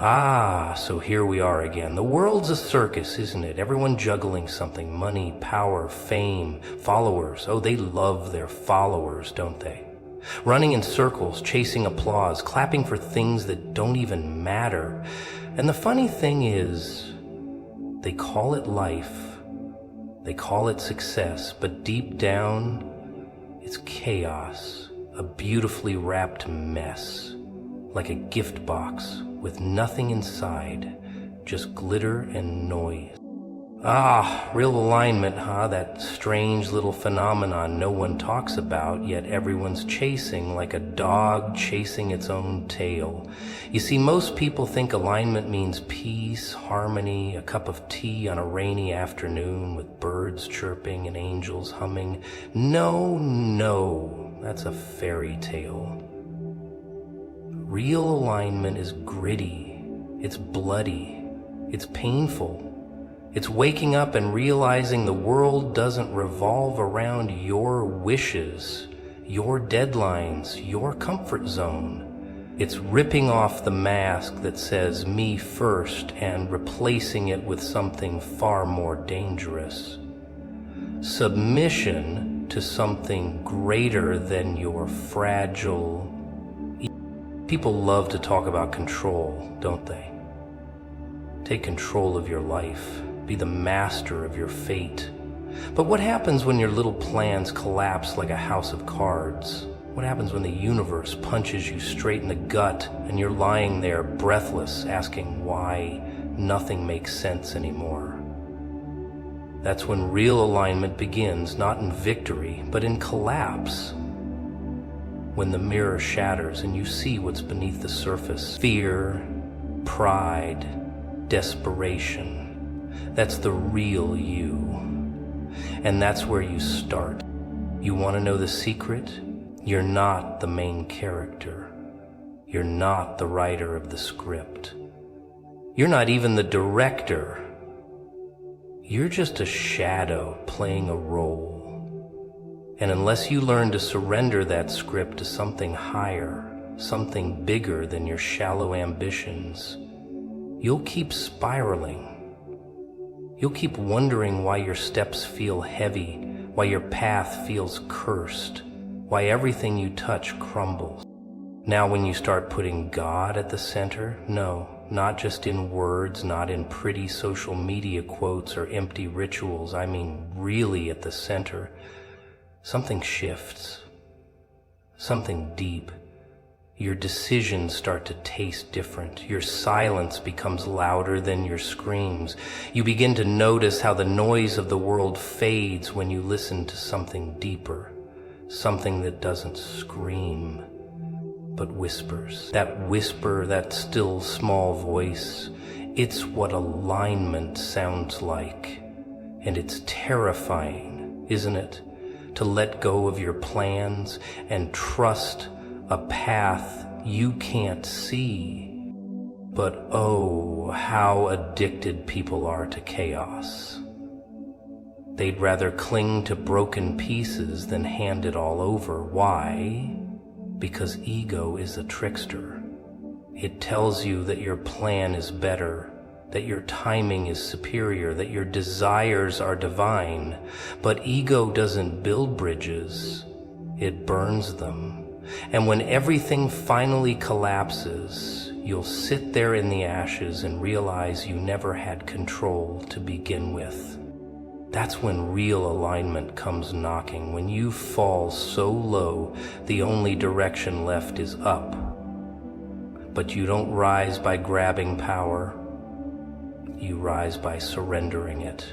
So here we are again. The world's a circus, isn't it? Everyone juggling something. Money, power, fame, followers. Oh, they love their followers, don't they? Running in circles, chasing applause, clapping for things that don't even matter. And the funny thing is, they call it life. They call it success, but deep down, it's chaos. A beautifully wrapped mess. Like a gift box with nothing inside, just glitter and noise. Real alignment, huh? That strange little phenomenon no one talks about, yet everyone's chasing like a dog chasing its own tail. You see, most people think alignment means peace, harmony, a cup of tea on a rainy afternoon with birds chirping and angels humming. No, that's a fairy tale. Real alignment is gritty, it's bloody, it's painful. It's waking up and realizing the world doesn't revolve around your wishes, your deadlines, your comfort zone. It's ripping off the mask that says me first and replacing it with something far more dangerous. Submission to something greater than your fragile. People love to talk about control, don't they? Take control of your life. Be the master of your fate. But what happens when your little plans collapse like a house of cards? What happens when the universe punches you straight in the gut and you're lying there breathless, asking why nothing makes sense anymore? That's when real alignment begins, not in victory, but in collapse. When the mirror shatters and you see what's beneath the surface. Fear, pride, desperation. That's the real you. And that's where you start. You want to know the secret? You're not the main character. You're not the writer of the script. You're not even the director. You're just a shadow playing a role. And unless you learn to surrender that script to something higher, something bigger than your shallow ambitions, you'll keep spiraling. You'll keep wondering why your steps feel heavy, why your path feels cursed, why everything you touch crumbles. Now when you start putting God at the center, no, not just in words, not in pretty social media quotes or empty rituals, I mean really at the center, something shifts, something deep. Your decisions start to taste different. Your silence becomes louder than your screams. You begin to notice how the noise of the world fades when you listen to something deeper, something that doesn't scream, but whispers. That whisper, that still small voice, it's what alignment sounds like. And it's terrifying, isn't it? To let go of your plans and trust a path you can't see. But oh, how addicted people are to chaos. They'd rather cling to broken pieces than hand it all over. Why? Because ego is a trickster. It tells you that your plan is better, that your timing is superior, that your desires are divine. But ego doesn't build bridges, it burns them. And when everything finally collapses, you'll sit there in the ashes and realize you never had control to begin with. That's when real alignment comes knocking, when you fall so low, the only direction left is up. But you don't rise by grabbing power, you rise by surrendering it.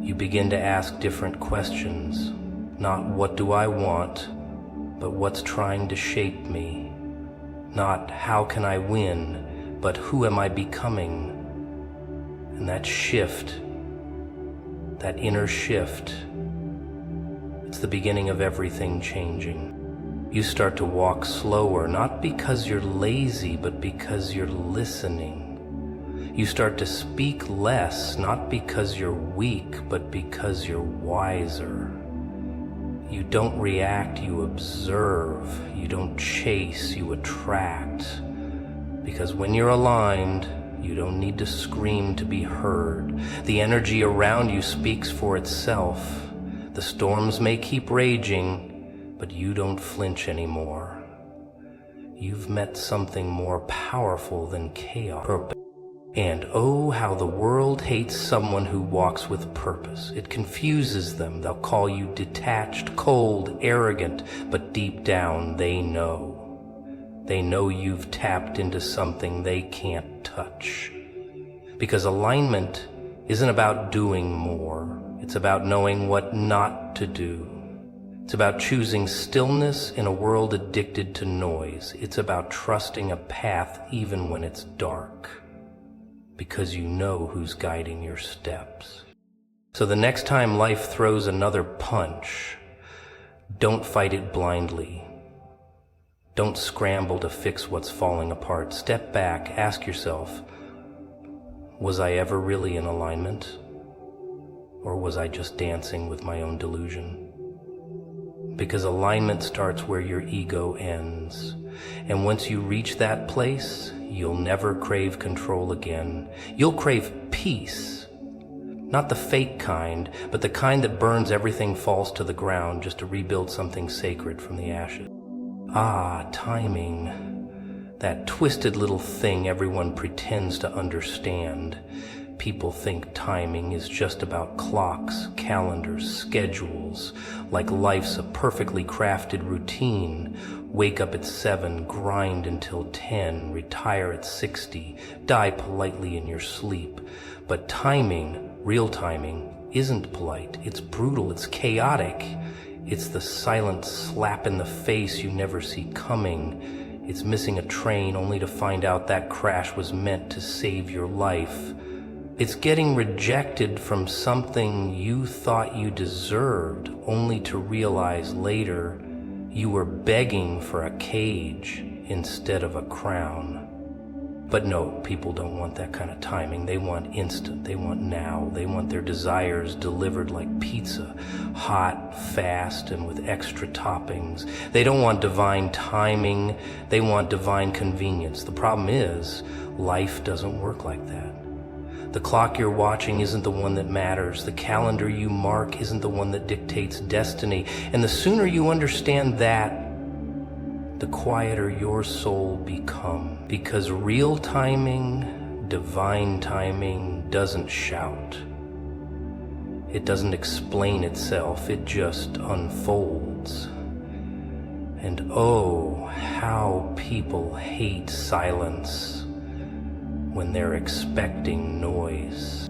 You begin to ask different questions, not what do I want, but what's trying to shape me. Not how can I win, but who am I becoming? And that shift, that inner shift, it's the beginning of everything changing. You start to walk slower, not because you're lazy, but because you're listening. You start to speak less, not because you're weak, but because you're wiser. You don't react, you observe. You don't chase, you attract. Because when you're aligned, you don't need to scream to be heard. The energy around you speaks for itself. The storms may keep raging, but you don't flinch anymore. You've met something more powerful than chaos. And oh, how the world hates someone who walks with purpose. It confuses them. They'll call you detached, cold, arrogant, but deep down they know. They know you've tapped into something they can't touch. Because alignment isn't about doing more. It's about knowing what not to do. It's about choosing stillness in a world addicted to noise. It's about trusting a path even when it's dark. Because you know who's guiding your steps. So the next time life throws another punch, don't fight it blindly. Don't scramble to fix what's falling apart. Step back, ask yourself, was I ever really in alignment? Or was I just dancing with my own delusion? Because alignment starts where your ego ends. And once you reach that place, you'll never crave control again. You'll crave peace. Not the fake kind, but the kind that burns everything falls to the ground just to rebuild something sacred from the ashes. Ah, timing. That twisted little thing everyone pretends to understand. People think timing is just about clocks, calendars, schedules, like life's a perfectly crafted routine. Wake up at 7, grind until 10, retire at 60, die politely in your sleep. But timing, real timing, isn't polite. It's brutal, it's chaotic. It's the silent slap in the face you never see coming. It's missing a train only to find out that crash was meant to save your life. It's getting rejected from something you thought you deserved, only to realize later you were begging for a cage instead of a crown. But no, people don't want that kind of timing. They want instant, they want now, they want their desires delivered like pizza, hot, fast, and with extra toppings. They don't want divine timing, they want divine convenience. The problem is, life doesn't work like that. The clock you're watching isn't the one that matters. The calendar you mark isn't the one that dictates destiny. And the sooner you understand that, the quieter your soul becomes. Because real timing, divine timing, doesn't shout. It doesn't explain itself, it just unfolds. And oh, how people hate silence when they're expecting noise.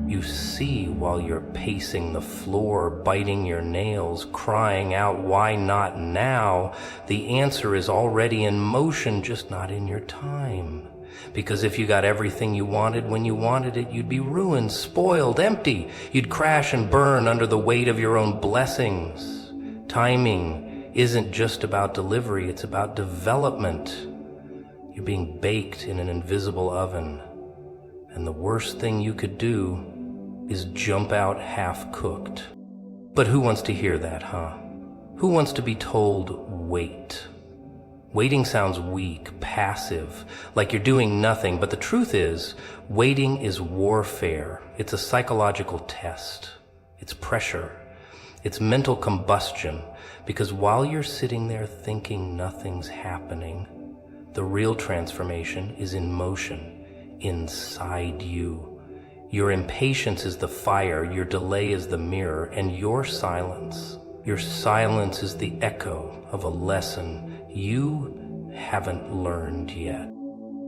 You see while you're pacing the floor, biting your nails, crying out, why not now? The answer is already in motion, just not in your time. Because if you got everything you wanted when you wanted it, you'd be ruined, spoiled, empty. You'd crash and burn under the weight of your own blessings. Timing isn't just about delivery, it's about development. You're being baked in an invisible oven. And the worst thing you could do is jump out half-cooked. But who wants to hear that, huh? Who wants to be told, wait? Waiting sounds weak, passive, like you're doing nothing, but the truth is, waiting is warfare. It's a psychological test. It's pressure. It's mental combustion, because while you're sitting there thinking nothing's happening, the real transformation is in motion, inside you. Your impatience is the fire, your delay is the mirror, and your silence is the echo of a lesson you haven't learned yet.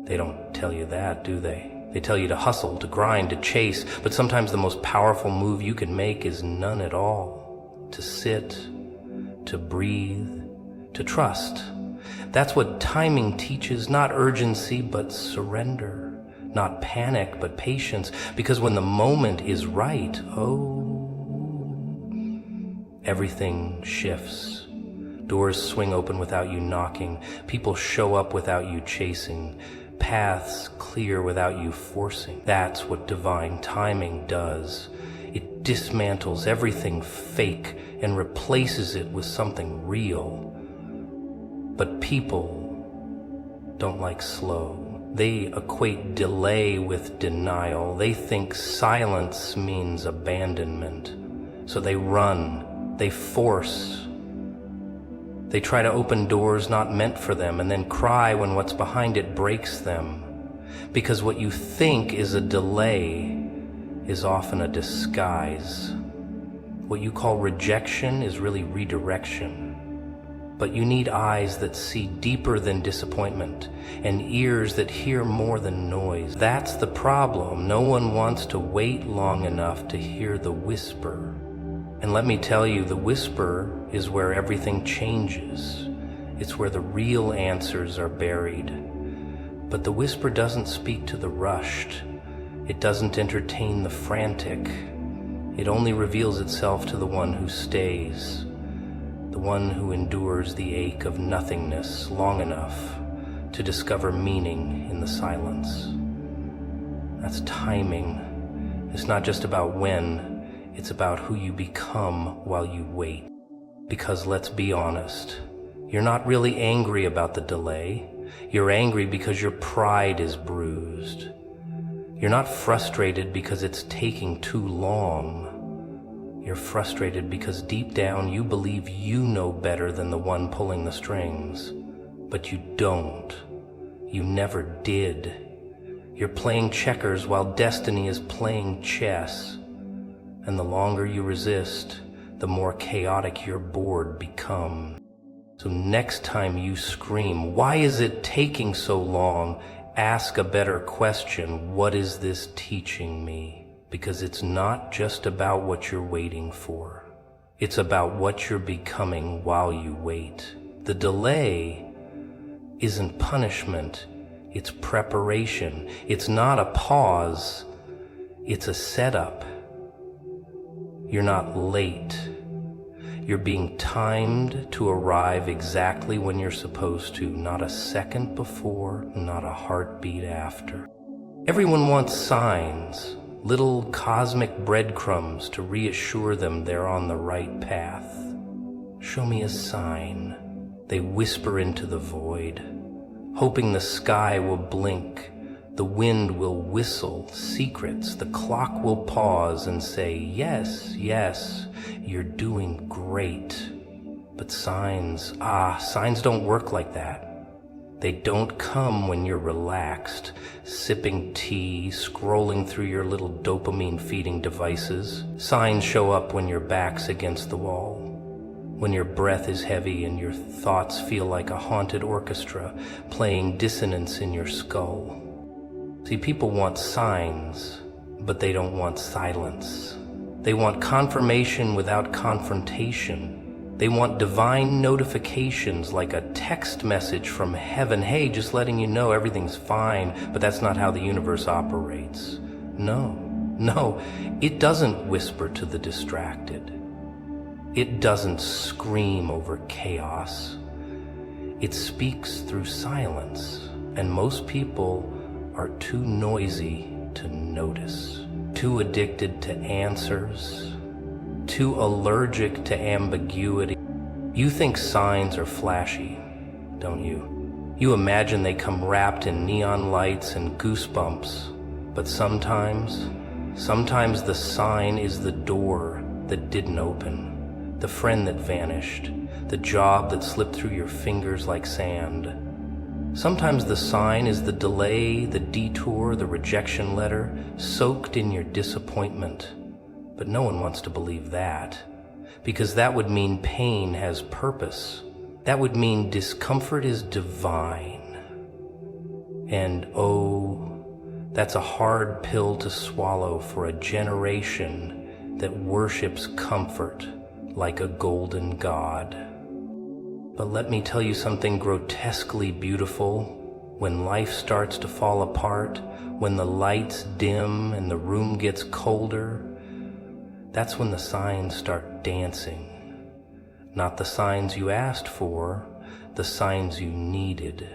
They don't tell you that, do they? They tell you to hustle, to grind, to chase, but sometimes the most powerful move you can make is none at all. To sit, to breathe, to trust. That's what timing teaches, not urgency, but surrender. Not panic, but patience, because when the moment is right, everything shifts. Doors swing open without you knocking. People show up without you chasing. Paths clear without you forcing. That's what divine timing does. It dismantles everything fake and replaces it with something real. But people don't like slow. They equate delay with denial. They think silence means abandonment. So they run, they force. They try to open doors not meant for them and then cry when what's behind it breaks them. Because what you think is a delay is often a disguise. What you call rejection is really redirection. But you need eyes that see deeper than disappointment and ears that hear more than noise. That's the problem. No one wants to wait long enough to hear the whisper. And let me tell you, the whisper is where everything changes. It's where the real answers are buried. But the whisper doesn't speak to the rushed. It doesn't entertain the frantic. It only reveals itself to the one who stays, the one who endures the ache of nothingness long enough to discover meaning in the silence. That's timing. It's not just about when, it's about who you become while you wait. Because let's be honest, you're not really angry about the delay. You're angry because your pride is bruised. You're not frustrated because it's taking too long. You're frustrated because deep down you believe you know better than the one pulling the strings. But you don't. You never did. You're playing checkers while destiny is playing chess. And the longer you resist, the more chaotic your board becomes. So next time you scream, "Why is it taking so long?" ask a better question. What is this teaching me? Because it's not just about what you're waiting for. It's about what you're becoming while you wait. The delay isn't punishment. It's preparation. It's not a pause. It's a setup. You're not late. You're being timed to arrive exactly when you're supposed to, not a second before, not a heartbeat after. Everyone wants signs, little cosmic breadcrumbs to reassure them they're on the right path. Show me a sign. They whisper into the void, hoping the sky will blink, the wind will whistle secrets, the clock will pause and say, "Yes, yes, you're doing great." But signs don't work like that. They don't come when you're relaxed, sipping tea, scrolling through your little dopamine-feeding devices. Signs show up when your back's against the wall, when your breath is heavy and your thoughts feel like a haunted orchestra playing dissonance in your skull. See, people want signs, but they don't want silence. They want confirmation without confrontation. They want divine notifications like a text message from heaven. "Hey, just letting you know everything's fine," but that's not how the universe operates. No, it doesn't whisper to the distracted. It doesn't scream over chaos. It speaks through silence, and most people are too noisy to notice, too addicted to answers, too allergic to ambiguity. You think signs are flashy, don't you? You imagine they come wrapped in neon lights and goosebumps, but sometimes the sign is the door that didn't open, the friend that vanished, the job that slipped through your fingers like sand. Sometimes the sign is the delay, the detour, the rejection letter, soaked in your disappointment. But no one wants to believe that, because that would mean pain has purpose. That would mean discomfort is divine. And that's a hard pill to swallow for a generation that worships comfort like a golden god. But let me tell you something grotesquely beautiful. When life starts to fall apart, when the lights dim and the room gets colder, that's when the signs start dancing. Not the signs you asked for, the signs you needed.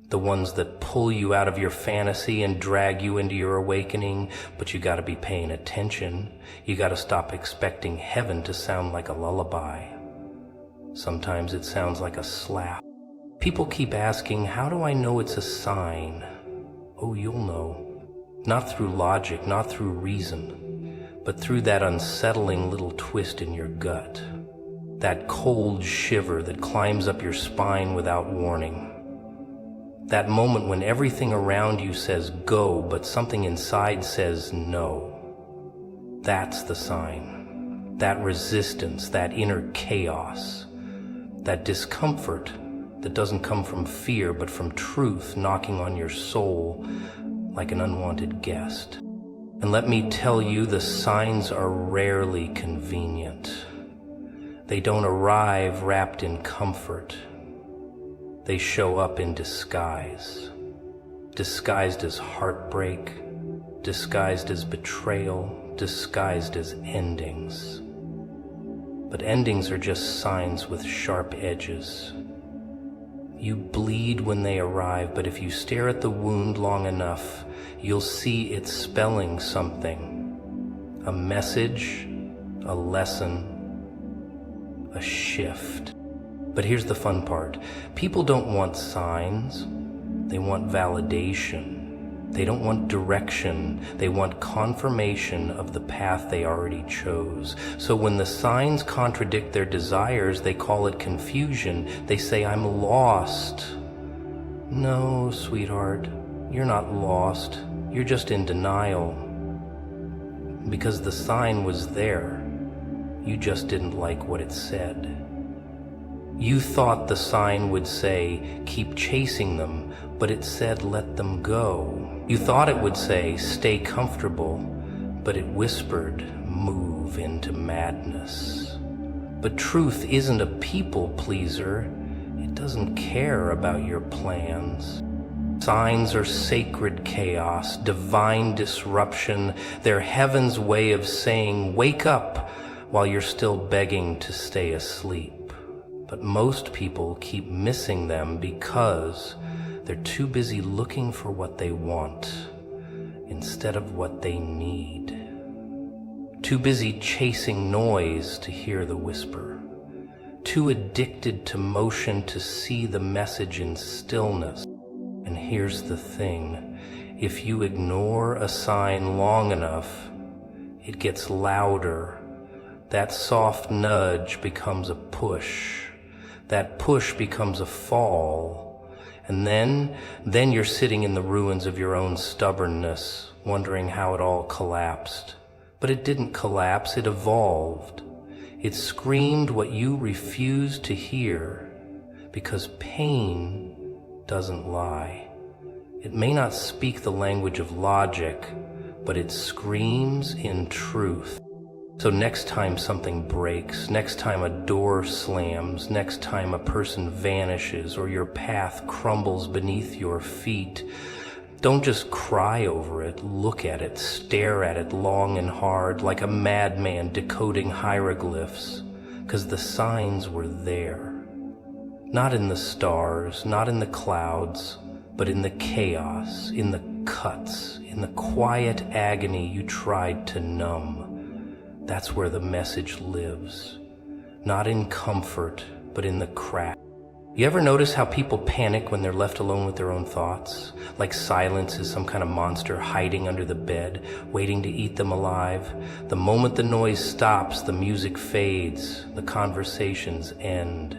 The ones that pull you out of your fantasy and drag you into your awakening, but you gotta be paying attention. You gotta stop expecting heaven to sound like a lullaby. Sometimes it sounds like a slap. People keep asking, how do I know it's a sign? Oh, you'll know. Not through logic, not through reason, but through that unsettling little twist in your gut. That cold shiver that climbs up your spine without warning. That moment when everything around you says go, but something inside says no. That's the sign. That resistance, that inner chaos, that discomfort that doesn't come from fear, but from truth knocking on your soul like an unwanted guest. And let me tell you, the signs are rarely convenient. They don't arrive wrapped in comfort. They show up in disguise. Disguised as heartbreak, disguised as betrayal, disguised as endings. But endings are just signs with sharp edges. You bleed when they arrive, but if you stare at the wound long enough, you'll see it's spelling something. A message, a lesson, a shift. But here's the fun part. People don't want signs. They want validation. They don't want direction. They want confirmation of the path they already chose. So when the signs contradict their desires, they call it confusion. They say, I'm lost. No, sweetheart, you're not lost. You're just in denial. Because the sign was there. You just didn't like what it said. You thought the sign would say, keep chasing them, but it said, let them go. You thought it would say, stay comfortable, but it whispered, move into madness. But truth isn't a people pleaser. It doesn't care about your plans. Signs are sacred chaos, divine disruption. They're heaven's way of saying, wake up, while you're still begging to stay asleep. But most people keep missing them because they're too busy looking for what they want instead of what they need. Too busy chasing noise to hear the whisper. Too addicted to motion to see the message in stillness. And here's the thing. If you ignore a sign long enough, it gets louder. That soft nudge becomes a push. That push becomes a fall. And then you're sitting in the ruins of your own stubbornness, wondering how it all collapsed. But it didn't collapse, it evolved. It screamed what you refused to hear, because pain doesn't lie. It may not speak the language of logic, but it screams in truth. So next time something breaks, next time a door slams, next time a person vanishes or your path crumbles beneath your feet, don't just cry over it, look at it, stare at it long and hard like a madman decoding hieroglyphs, because the signs were there. Not in the stars, not in the clouds, but in the chaos, in the cuts, in the quiet agony you tried to numb. That's where the message lives. Not in comfort, but in the crack. You ever notice how people panic when they're left alone with their own thoughts? Like silence is some kind of monster hiding under the bed, waiting to eat them alive. The moment the noise stops, the music fades, the conversations end.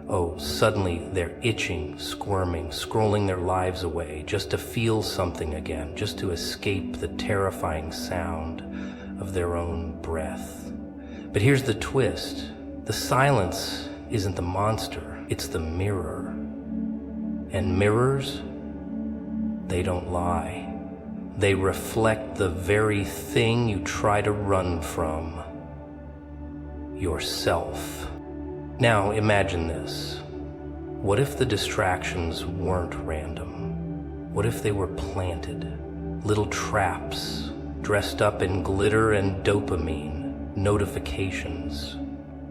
Oh, suddenly they're itching, squirming, scrolling their lives away, just to feel something again, just to escape the terrifying sound of their own breath. But here's the twist. The silence isn't the monster, it's the mirror. And mirrors, they don't lie. They reflect the very thing you try to run from. Yourself. Now imagine this. What if the distractions weren't random? What if they were planted? Little traps, dressed up in glitter and dopamine, notifications,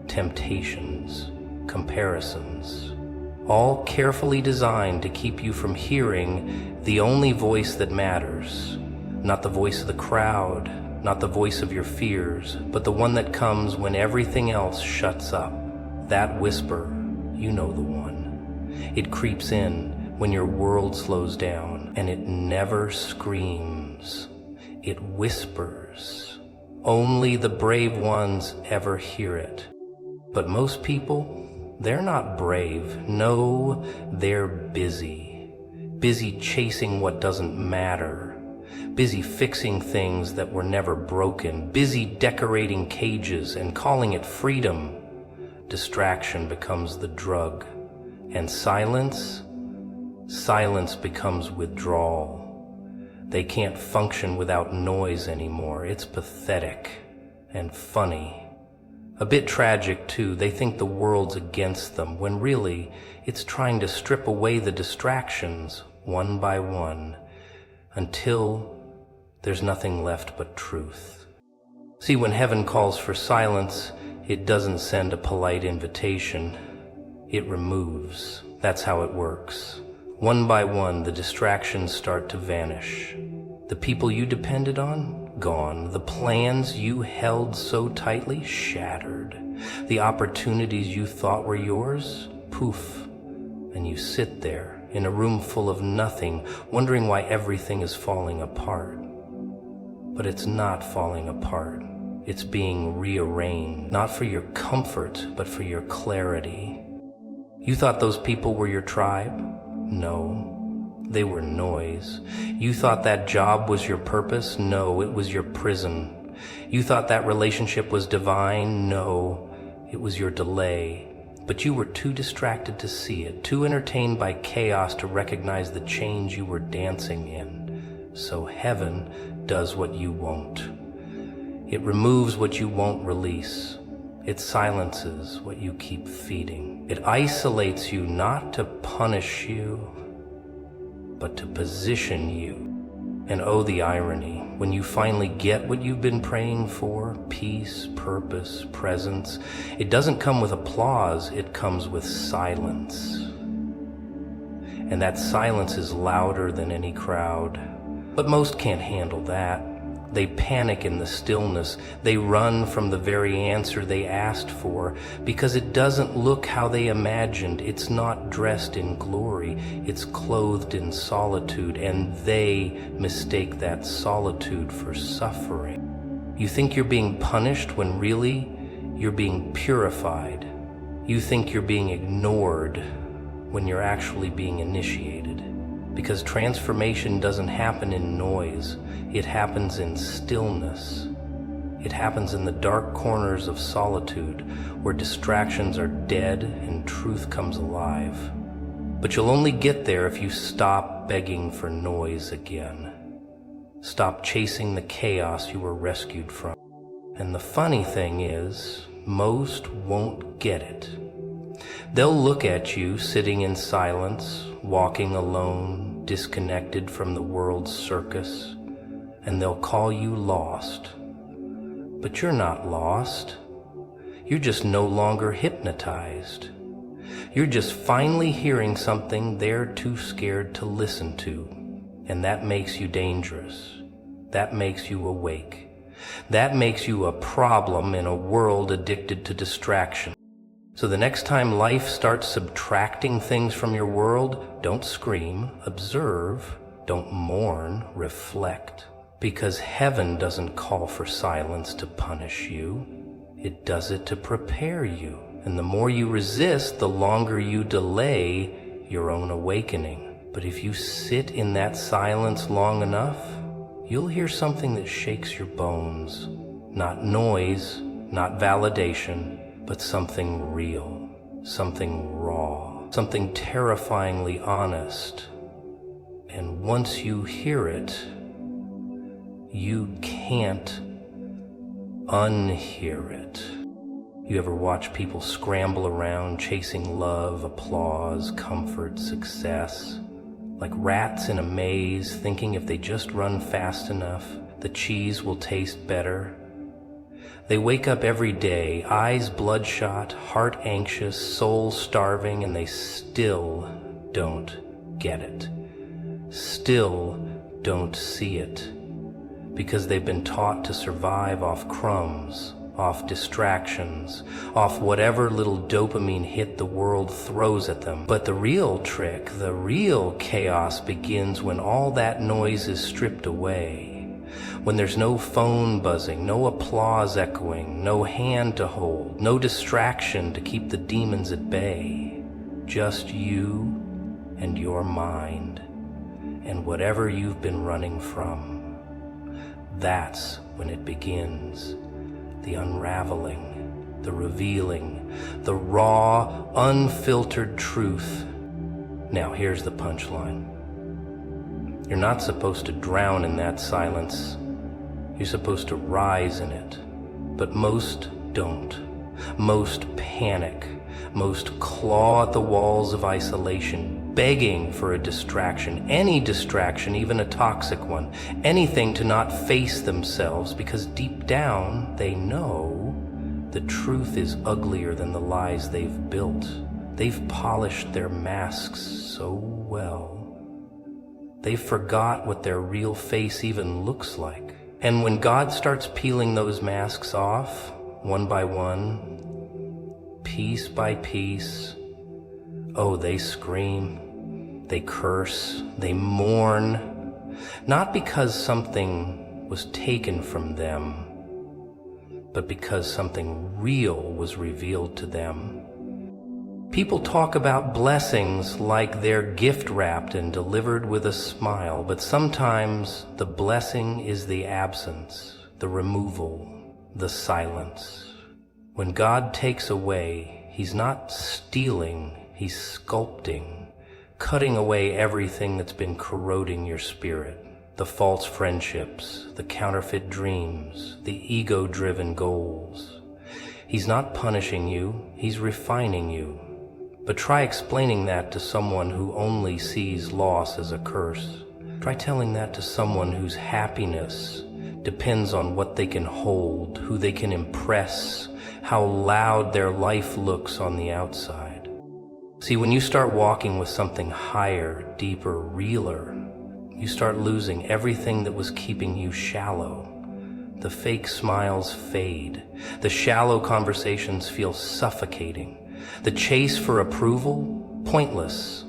temptations, comparisons, all carefully designed to keep you from hearing the only voice that matters, not the voice of the crowd, not the voice of your fears, but the one that comes when everything else shuts up. That whisper, you know the one. It creeps in when your world slows down, and it never screams. It whispers. Only the brave ones ever hear it. But most people, they're not brave. No, they're busy. Busy chasing what doesn't matter. Busy fixing things that were never broken. Busy decorating cages and calling it freedom. Distraction becomes the drug. And silence becomes withdrawal. They can't function without noise anymore. It's pathetic and funny. A bit tragic too. They think the world's against them, when really it's trying to strip away the distractions one by one until there's nothing left but truth. See, when heaven calls for silence, it doesn't send a polite invitation. It removes. That's how it works. One by one, the distractions start to vanish. The people you depended on, gone. The plans you held so tightly, shattered. The opportunities you thought were yours, poof. And you sit there in a room full of nothing, wondering why everything is falling apart. But it's not falling apart. It's being rearranged, not for your comfort, but for your clarity. You thought those people were your tribe? No, they were noise. You thought that job was your purpose? No, it was your prison. You thought that relationship was divine? No, it was your delay. But you were too distracted to see it, too entertained by chaos to recognize the change you were dancing in. So heaven does what you won't. It removes what you won't release. It silences what you keep feeding. It isolates you not to punish you, but to position you. And oh, the irony, when you finally get what you've been praying for, peace, purpose, presence, it doesn't come with applause, it comes with silence. And that silence is louder than any crowd. But most can't handle that. They panic in the stillness. They run from the very answer they asked for because it doesn't look how they imagined. It's not dressed in glory. It's clothed in solitude, and they mistake that solitude for suffering. You think you're being punished when really you're being purified. You think you're being ignored when you're actually being initiated. Because transformation doesn't happen in noise. It happens in stillness. It happens in the dark corners of solitude where distractions are dead and truth comes alive. But you'll only get there if you stop begging for noise again. Stop chasing the chaos you were rescued from. And the funny thing is, most won't get it. They'll look at you sitting in silence, walking alone, disconnected from the world's circus, and they'll call you lost. But you're not lost. You're just no longer hypnotized. You're just finally hearing something they're too scared to listen to, and that makes you dangerous. That makes you awake. That makes you a problem in a world addicted to distraction. So the next time life starts subtracting things from your world, don't scream, observe, don't mourn, reflect. Because heaven doesn't call for silence to punish you. It does it to prepare you. And the more you resist, the longer you delay your own awakening. But if you sit in that silence long enough, you'll hear something that shakes your bones. Not noise, not validation, but something real, something raw, something terrifyingly honest. And once you hear it, you can't unhear it. You ever watch people scramble around chasing love, applause, comfort, success? Like rats in a maze, thinking if they just run fast enough, the cheese will taste better. They wake up every day, eyes bloodshot, heart anxious, soul starving, and they still don't get it. Still don't see it. Because they've been taught to survive off crumbs, off distractions, off whatever little dopamine hit the world throws at them. But the real trick, the real chaos begins when all that noise is stripped away. When there's no phone buzzing, no applause echoing, no hand to hold, no distraction to keep the demons at bay. Just you and your mind, and whatever you've been running from. That's when it begins. The unraveling, the revealing, the raw, unfiltered truth. Now here's the punchline. You're not supposed to drown in that silence. You're supposed to rise in it. But most don't. Most panic. Most claw at the walls of isolation, begging for a distraction, any distraction, even a toxic one, anything to not face themselves, because deep down they know the truth is uglier than the lies they've built. They've polished their masks so well. They forgot what their real face even looks like. And when God starts peeling those masks off, one by one, piece by piece, oh, they scream, they curse, they mourn, not because something was taken from them, but because something real was revealed to them. People talk about blessings like they're gift-wrapped and delivered with a smile, but sometimes the blessing is the absence, the removal, the silence. When God takes away, He's not stealing, He's sculpting, cutting away everything that's been corroding your spirit. The false friendships, the counterfeit dreams, the ego-driven goals. He's not punishing you, He's refining you. But try explaining that to someone who only sees loss as a curse. Try telling that to someone whose happiness depends on what they can hold, who they can impress, how loud their life looks on the outside. See, when you start walking with something higher, deeper, realer, you start losing everything that was keeping you shallow. The fake smiles fade. The shallow conversations feel suffocating. The chase for approval, pointless.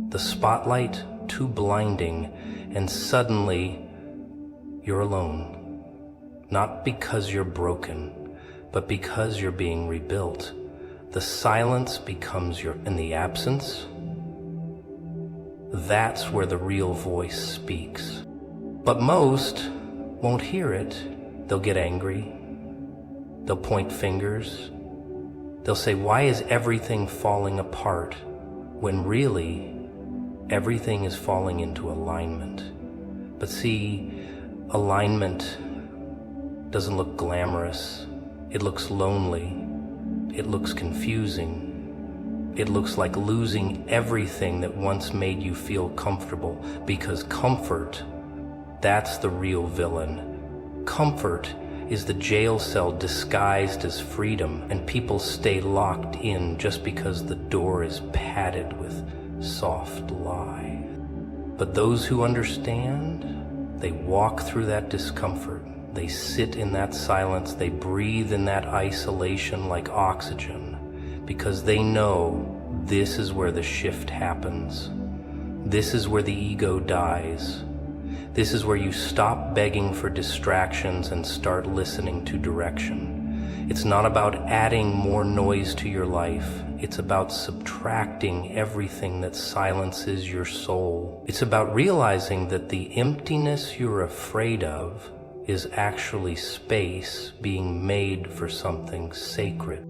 The spotlight, too blinding. And suddenly, you're alone. Not because you're broken, but because you're being rebuilt. The silence becomes and the absence, that's where the real voice speaks. But most won't hear it. They'll get angry. They'll point fingers. They'll say, why is everything falling apart? When really, everything is falling into alignment. But see, alignment doesn't look glamorous. It looks lonely. It looks confusing. It looks like losing everything that once made you feel comfortable, because comfort, that's the real villain. Comfort is the jail cell disguised as freedom, and people stay locked in just because the door is padded with soft lie. But those who understand, they walk through that discomfort. They sit in that silence. They breathe in that isolation like oxygen, because they know this is where the shift happens. This is where the ego dies. This is where you stop begging for distractions and start listening to direction. It's not about adding more noise to your life. It's about subtracting everything that silences your soul. It's about realizing that the emptiness you're afraid of is actually space being made for something sacred.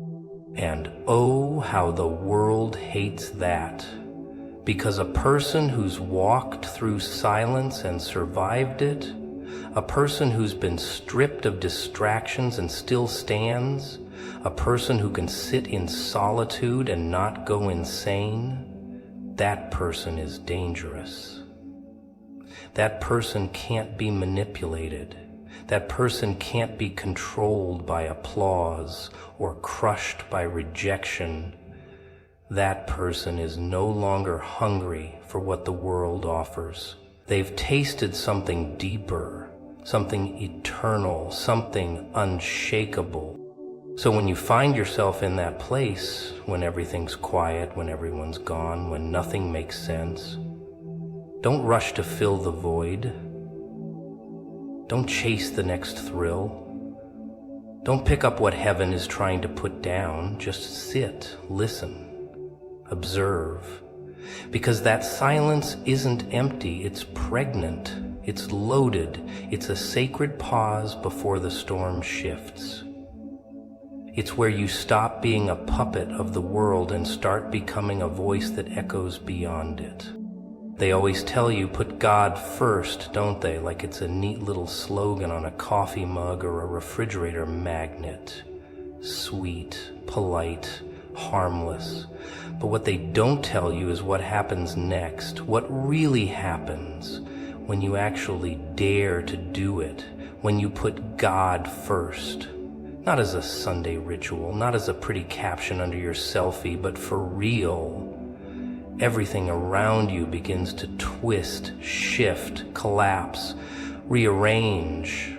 And oh, how the world hates that. Because a person who's walked through silence and survived it, a person who's been stripped of distractions and still stands, a person who can sit in solitude and not go insane, that person is dangerous. That person can't be manipulated. That person can't be controlled by applause or crushed by rejection. That person is no longer hungry for what the world offers. They've tasted something deeper, something eternal, something unshakable. So when you find yourself in that place, when everything's quiet, when everyone's gone, when nothing makes sense, don't rush to fill the void. Don't chase the next thrill. Don't pick up what heaven is trying to put down. Just sit, listen, observe. Because that silence isn't empty, it's pregnant, it's loaded, it's a sacred pause before the storm shifts. It's where you stop being a puppet of the world and start becoming a voice that echoes beyond it. They always tell you, put God first, don't they? Like it's a neat little slogan on a coffee mug or a refrigerator magnet. Sweet, polite, harmless. But what they don't tell you is what happens next. What really happens when you actually dare to do it. When you put God first. Not as a Sunday ritual, not as a pretty caption under your selfie, but for real. Everything around you begins to twist, shift, collapse, rearrange.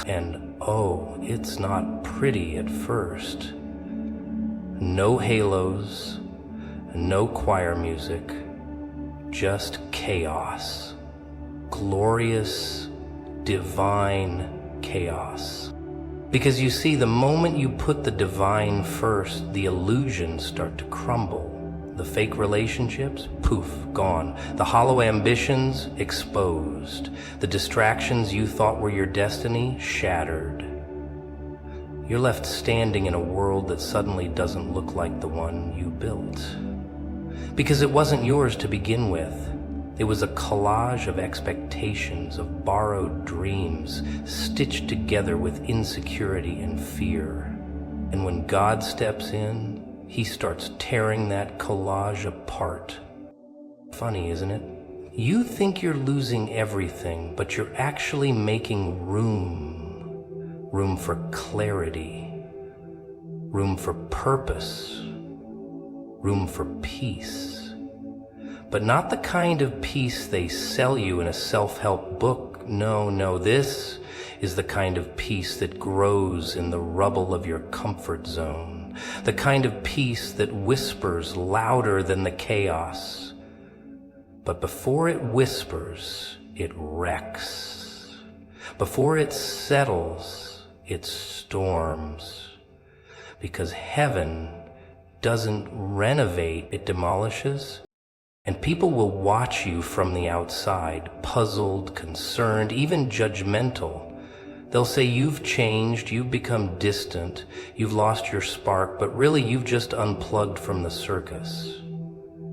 And oh, it's not pretty at first. No halos, no choir music, just chaos. Glorious, divine chaos. Because you see, the moment you put the divine first, the illusions start to crumble. The fake relationships, poof, gone. The hollow ambitions, exposed. The distractions you thought were your destiny, shattered. You're left standing in a world that suddenly doesn't look like the one you built. Because it wasn't yours to begin with. It was a collage of expectations, of borrowed dreams, stitched together with insecurity and fear. And when God steps in, He starts tearing that collage apart. Funny, isn't it? You think you're losing everything, but you're actually making room. Room for clarity. Room for purpose. Room for peace. But not the kind of peace they sell you in a self-help book. No, this is the kind of peace that grows in the rubble of your comfort zone. The kind of peace that whispers louder than the chaos. But before it whispers, it wrecks. Before it settles, it storms. Because heaven doesn't renovate, it demolishes. And people will watch you from the outside, puzzled, concerned, even judgmental. They'll say you've changed, you've become distant, you've lost your spark, but really you've just unplugged from the circus.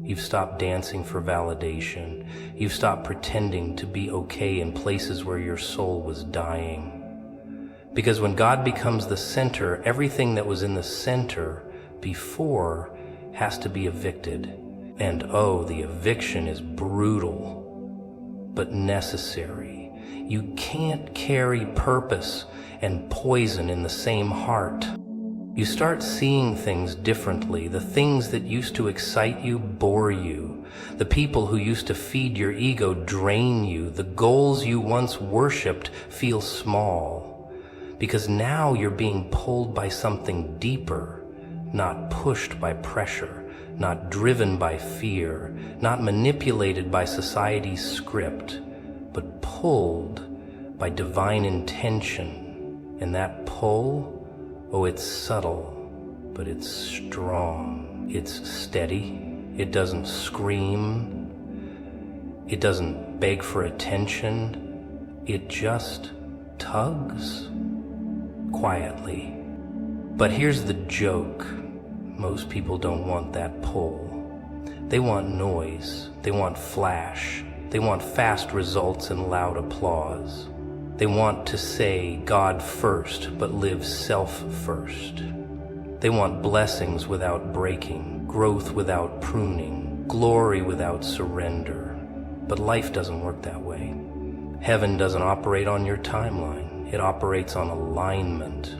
You've stopped dancing for validation. You've stopped pretending to be okay in places where your soul was dying. Because when God becomes the center, everything that was in the center before has to be evicted. And oh, the eviction is brutal, but necessary. You can't carry purpose and poison in the same heart. You start seeing things differently. The things that used to excite you bore you. The people who used to feed your ego drain you. The goals you once worshipped feel small. Because now you're being pulled by something deeper, not pushed by pressure. Not driven by fear, not manipulated by society's script, but pulled by divine intention. And that pull, oh, it's subtle, but it's strong. It's steady. It doesn't scream. It doesn't beg for attention. It just tugs quietly. But here's the joke. Most people don't want that pull. They want noise. They want flash. They want fast results and loud applause. They want to say God first, but live self first. They want blessings without breaking, growth without pruning, glory without surrender. But life doesn't work that way. Heaven doesn't operate on your timeline. It operates on alignment.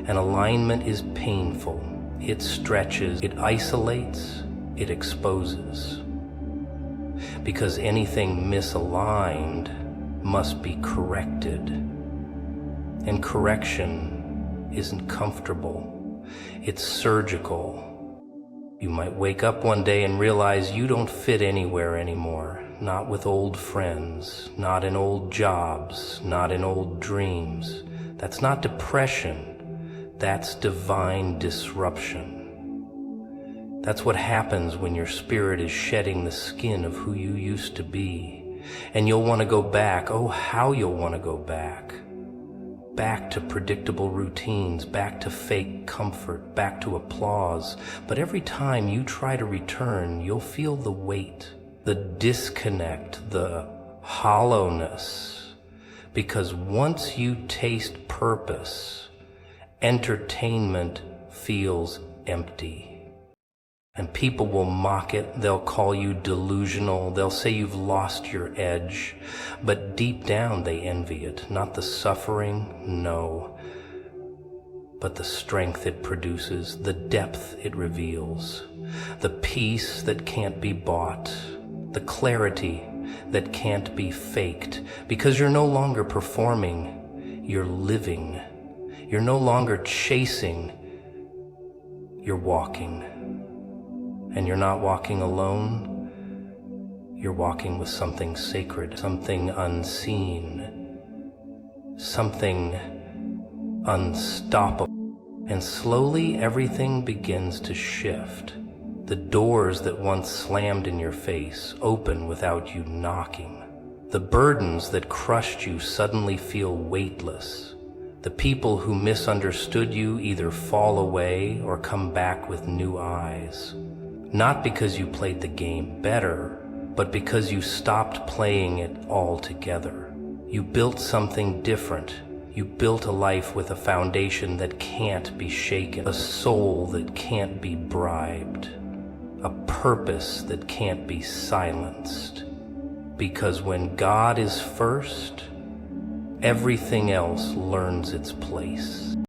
And alignment is painful. It stretches, it isolates, it exposes. Because anything misaligned must be corrected. And correction isn't comfortable. It's surgical. You might wake up one day and realize you don't fit anywhere anymore. Not with old friends, not in old jobs, not in old dreams. That's not depression. That's divine disruption. That's what happens when your spirit is shedding the skin of who you used to be. And you'll want to go back. Oh, how you'll want to go back. Back to predictable routines, back to fake comfort, back to applause. But every time you try to return, you'll feel the weight, the disconnect, the hollowness. Because once you taste purpose, entertainment feels empty. And people will mock it, they'll call you delusional, they'll say you've lost your edge. But deep down they envy it, not the suffering, no, but the strength it produces, the depth it reveals, the peace that can't be bought, the clarity that can't be faked, because you're no longer performing, you're living. You're no longer chasing, you're walking. And you're not walking alone, you're walking with something sacred, something unseen, something unstoppable. And slowly everything begins to shift. The doors that once slammed in your face open without you knocking. The burdens that crushed you suddenly feel weightless. The people who misunderstood you either fall away or come back with new eyes. Not because you played the game better, but because you stopped playing it altogether. You built something different. You built a life with a foundation that can't be shaken, a soul that can't be bribed, a purpose that can't be silenced. Because when God is first, everything else learns its place.